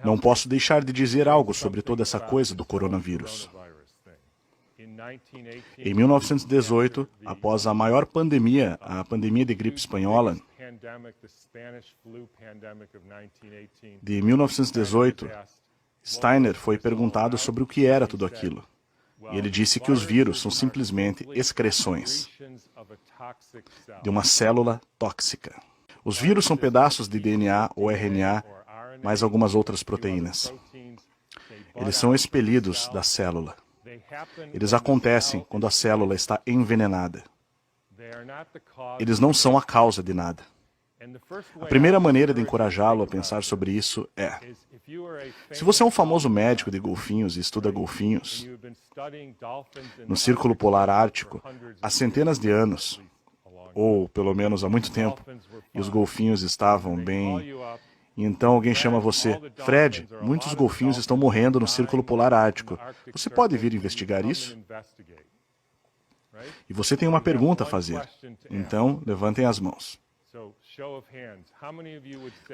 Não posso deixar de dizer algo sobre toda essa coisa do coronavírus. Em 1918, após a maior pandemia, a pandemia de gripe espanhola, de 1918, Steiner foi perguntado sobre o que era tudo aquilo. E ele disse que os vírus são simplesmente excreções de uma célula tóxica. Os vírus são pedaços de DNA ou RNA, mais algumas outras proteínas. Eles são expelidos da célula. Eles acontecem quando a célula está envenenada. Eles não são a causa de nada. A primeira maneira de encorajá-lo a pensar sobre isso é: se você é um famoso médico de golfinhos e estuda golfinhos no Círculo Polar Ártico há centenas de anos, ou pelo menos há muito tempo, e os golfinhos estavam bem... E então alguém chama você: Fred, muitos golfinhos estão morrendo no Círculo Polar Ártico. Você pode vir investigar isso? E você tem uma pergunta a fazer. Então, levantem as mãos.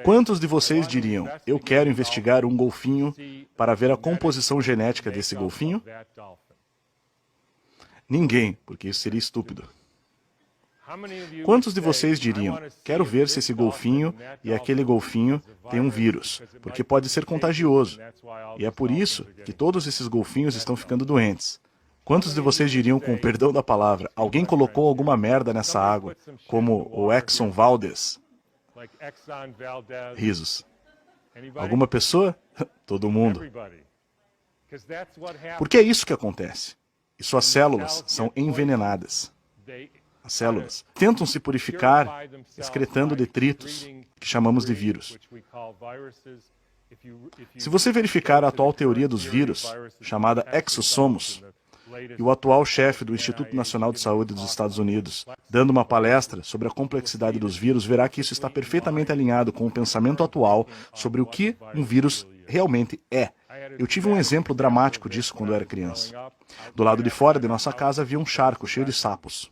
Quantos de vocês diriam: eu quero investigar um golfinho para ver a composição genética desse golfinho? Ninguém, porque isso seria estúpido. Quantos de vocês diriam: quero ver se esse golfinho e aquele golfinho têm um vírus, porque pode ser contagioso, e é por isso que todos esses golfinhos estão ficando doentes? Quantos de vocês diriam, com o perdão da palavra: alguém colocou alguma merda nessa água, como o Exxon Valdez? Risos. Alguma pessoa? Todo mundo. Porque é isso que acontece. E suas células são envenenadas. As células tentam se purificar excretando detritos, que chamamos de vírus. Se você verificar a atual teoria dos vírus, chamada exossomos, e o atual chefe do Instituto Nacional de Saúde dos Estados Unidos, dando uma palestra sobre a complexidade dos vírus, verá que isso está perfeitamente alinhado com o pensamento atual sobre o que um vírus realmente é. Eu tive um exemplo dramático disso quando eu era criança. Do lado de fora de nossa casa havia um charco cheio de sapos.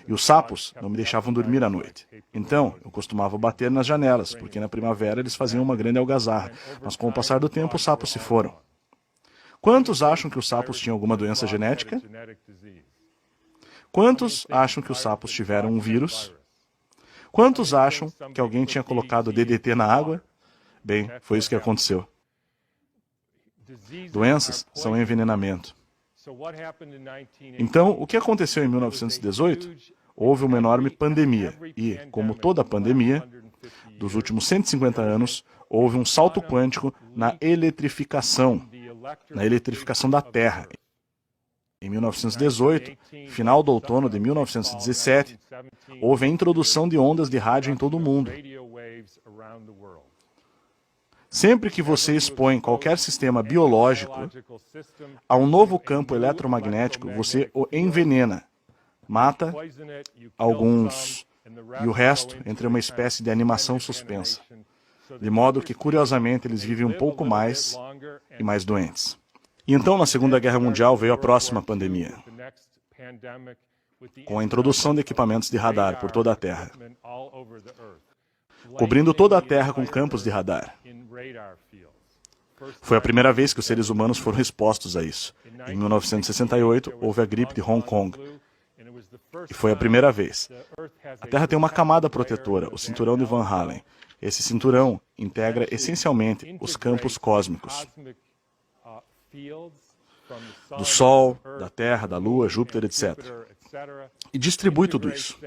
E os sapos não me deixavam dormir à noite. Então, eu costumava bater nas janelas, porque na primavera eles faziam uma grande algazarra. Mas com o passar do tempo, os sapos se foram. Quantos acham que os sapos tinham alguma doença genética? Quantos acham que os sapos tiveram um vírus? Quantos acham que alguém tinha colocado DDT na água? Bem, foi isso que aconteceu. Doenças são envenenamento. Então, o que aconteceu em 1918? Houve uma enorme pandemia e, como toda pandemia, dos últimos 150 anos, houve um salto quântico na eletrificação da Terra. Em 1918, final do outono de 1917, houve a introdução de ondas de rádio em todo o mundo. Sempre que você expõe qualquer sistema biológico a um novo campo eletromagnético, você o envenena, mata alguns e o resto entra em uma espécie de animação suspensa. De modo que, curiosamente, eles vivem um pouco mais e mais doentes. E então, na Segunda Guerra Mundial, veio a próxima pandemia, com a introdução de equipamentos de radar por toda a Terra, cobrindo toda a Terra com campos de radar. Foi a primeira vez que os seres humanos foram expostos a isso. Em 1968, houve a gripe de Hong Kong. E foi a primeira vez. A Terra tem uma camada protetora, o cinturão de Van Allen. Esse cinturão integra essencialmente os campos cósmicos do Sol, da Terra, da Lua, Júpiter, etc. E distribui tudo isso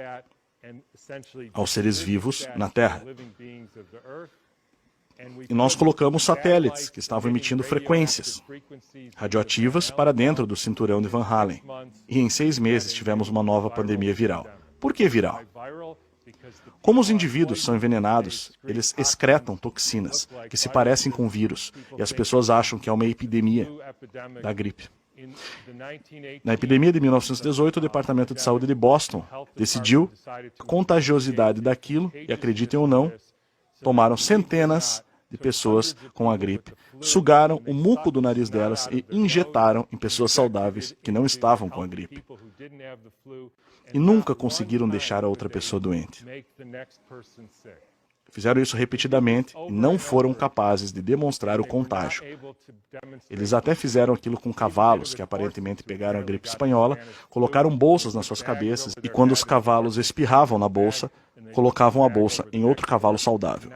aos seres vivos na Terra. E nós colocamos satélites que estavam emitindo frequências radioativas para dentro do cinturão de Van Allen. E em 6 meses tivemos uma nova pandemia viral. Por que viral? Como os indivíduos são envenenados, eles excretam toxinas que se parecem com vírus, e as pessoas acham que é uma epidemia da gripe. Na epidemia de 1918, o Departamento de Saúde de Boston decidiu a contagiosidade daquilo, e acreditem ou não, tomaram centenas de pessoas com a gripe, sugaram o muco do nariz delas e injetaram em pessoas saudáveis que não estavam com a gripe. E nunca conseguiram deixar a outra pessoa doente. Fizeram isso repetidamente e não foram capazes de demonstrar o contágio. Eles até fizeram aquilo com cavalos, que aparentemente pegaram a gripe espanhola, colocaram bolsas nas suas cabeças e quando os cavalos espirravam na bolsa, colocavam a bolsa em outro cavalo saudável.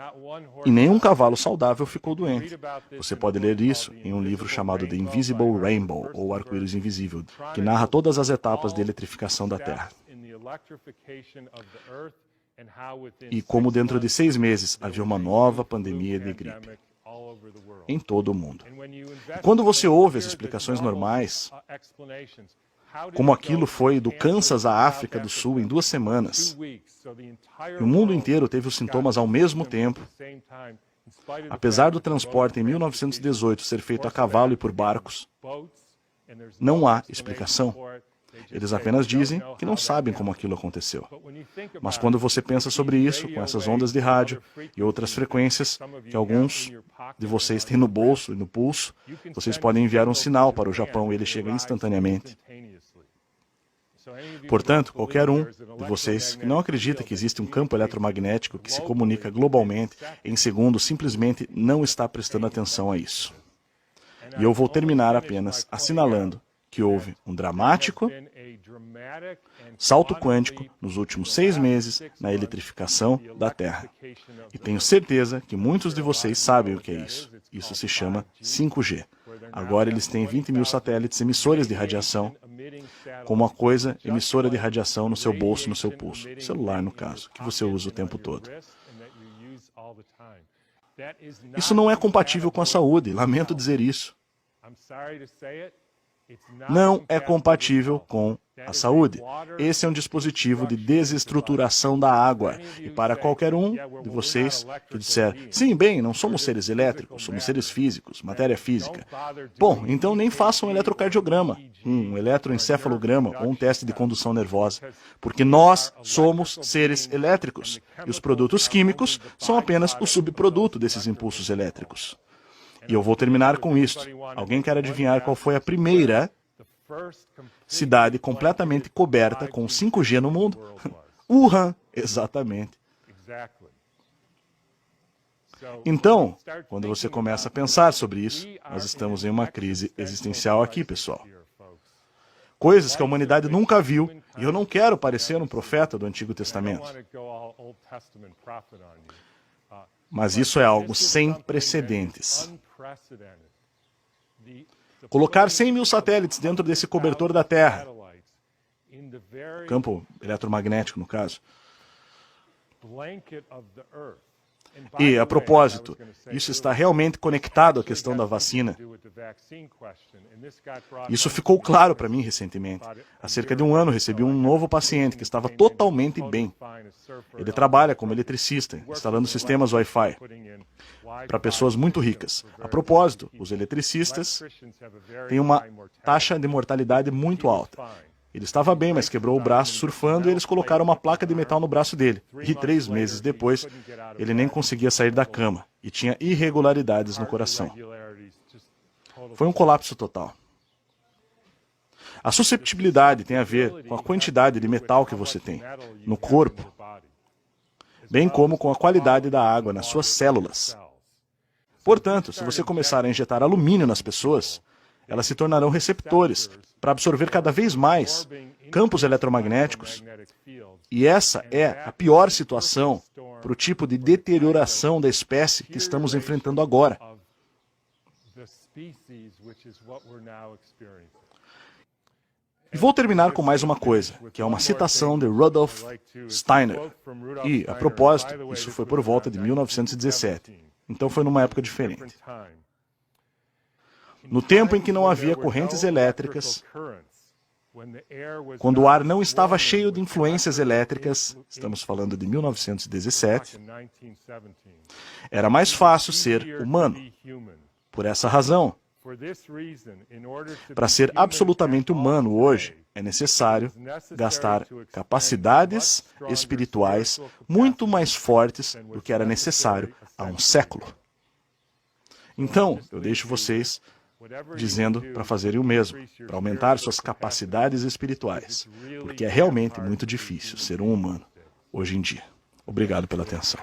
E nenhum cavalo saudável ficou doente. Você pode ler isso em um livro chamado The Invisible Rainbow, ou Arco-Íris Invisível, que narra todas as etapas de eletrificação da Terra. E como dentro de 6 meses havia uma nova pandemia de gripe em todo o mundo. E quando você ouve as explicações normais, como aquilo foi do Kansas à África do Sul em 2 semanas, e o mundo inteiro teve os sintomas ao mesmo tempo, apesar do transporte em 1918 ser feito a cavalo e por barcos, não há explicação. Eles apenas dizem que não sabem como aquilo aconteceu. Mas quando você pensa sobre isso, com essas ondas de rádio e outras frequências que alguns de vocês têm no bolso e no pulso, vocês podem enviar um sinal para o Japão e ele chega instantaneamente. Portanto, qualquer um de vocês que não acredita que existe um campo eletromagnético que se comunica globalmente em segundos simplesmente não está prestando atenção a isso. E eu vou terminar apenas assinalando que houve um dramático salto quântico nos últimos 6 meses na eletrificação da Terra. E tenho certeza que muitos de vocês sabem o que é isso. Isso se chama 5G. Agora eles têm 20 mil satélites emissores de radiação, como uma coisa emissora de radiação no seu bolso, no seu pulso. Celular, no caso, que você usa o tempo todo. Isso não é compatível com a saúde, lamento dizer isso. Não é compatível com a saúde. Esse é um dispositivo de desestruturação da água. E para qualquer um de vocês que disser, sim, bem, não somos seres elétricos, somos seres físicos, matéria física. Bom, então nem façam um eletrocardiograma, um eletroencefalograma ou um teste de condução nervosa. Porque nós somos seres elétricos. E os produtos químicos são apenas o subproduto desses impulsos elétricos. E eu vou terminar com isso. Alguém quer adivinhar qual foi a primeira cidade completamente coberta com 5G no mundo? Wuhan, exatamente. Então, quando você começa a pensar sobre isso, nós estamos em uma crise existencial aqui, pessoal. Coisas que a humanidade nunca viu, e eu não quero parecer um profeta do Antigo Testamento. Mas isso é algo sem precedentes. Colocar 100 mil satélites dentro desse cobertor da Terra, campo eletromagnético no caso. E, a propósito, isso está realmente conectado à questão da vacina. Isso ficou claro para mim recentemente. Há cerca de 1 ano recebi um novo paciente que estava totalmente bem. Ele trabalha como eletricista, instalando sistemas Wi-Fi para pessoas muito ricas. A propósito, os eletricistas têm uma taxa de mortalidade muito alta. Ele estava bem, mas quebrou o braço surfando e eles colocaram uma placa de metal no braço dele. E 3 meses depois, ele nem conseguia sair da cama e tinha irregularidades no coração. Foi um colapso total. A susceptibilidade tem a ver com a quantidade de metal que você tem no corpo, bem como com a qualidade da água nas suas células. Portanto, se você começar a injetar alumínio nas pessoas, elas se tornarão receptores para absorver cada vez mais campos eletromagnéticos. E essa é a pior situação para o tipo de deterioração da espécie que estamos enfrentando agora. E vou terminar com mais uma coisa, que é uma citação de Rudolf Steiner. E, a propósito, isso foi por volta de 1917. Então foi numa época diferente. No tempo em que não havia correntes elétricas, quando o ar não estava cheio de influências elétricas, estamos falando de 1917, era mais fácil ser humano. Por essa razão, para ser absolutamente humano hoje, é necessário gastar capacidades espirituais muito mais fortes do que era necessário há um século. Então, eu deixo vocês dizendo para fazerem o mesmo, para aumentar suas capacidades espirituais, porque é realmente muito difícil ser um humano hoje em dia. Obrigado pela atenção.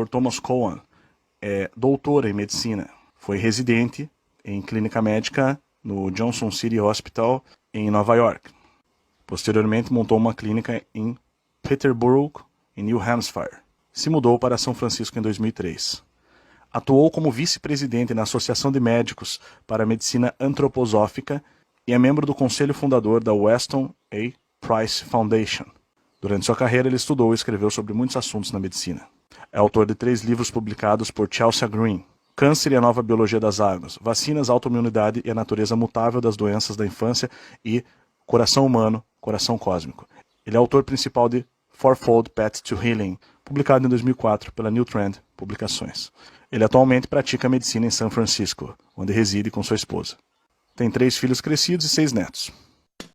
Dr. Thomas Cowan é doutor em medicina. Foi residente em clínica médica no Johnson City Hospital em Nova York. Posteriormente montou uma clínica em Peterborough, em New Hampshire. Se mudou para São Francisco em 2003. Atuou como vice-presidente na Associação de Médicos para a Medicina Antroposófica e é membro do conselho fundador da Weston A. Price Foundation. Durante sua carreira, ele estudou e escreveu sobre muitos assuntos na medicina. É autor de 3 livros publicados por Chelsea Green: Câncer e a Nova Biologia das Águas, Vacinas, Autoimunidade e a Natureza Mutável das Doenças da Infância e Coração Humano, Coração Cósmico. Ele é autor principal de Fourfold Path to Healing, publicado em 2004 pela New Trend Publicações. Ele atualmente pratica medicina em São Francisco, onde reside com sua esposa. Tem 3 filhos crescidos e 6 netos.